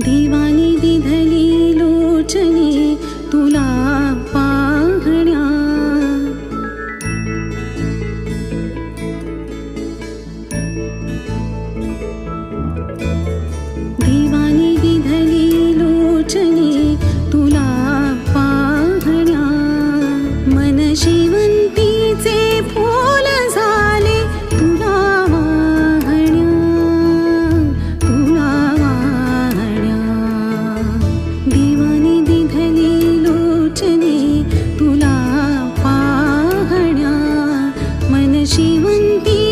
देवानी दिधली लोचने तुला पाहण्या देवानी दिधली लोचने तुला पाहण्या मन शेवंतीचे फूल झाले तुला वाहण्या तुला वाहण्या देवानी दिधली लोचने तुला पाहण्या मन शेवंती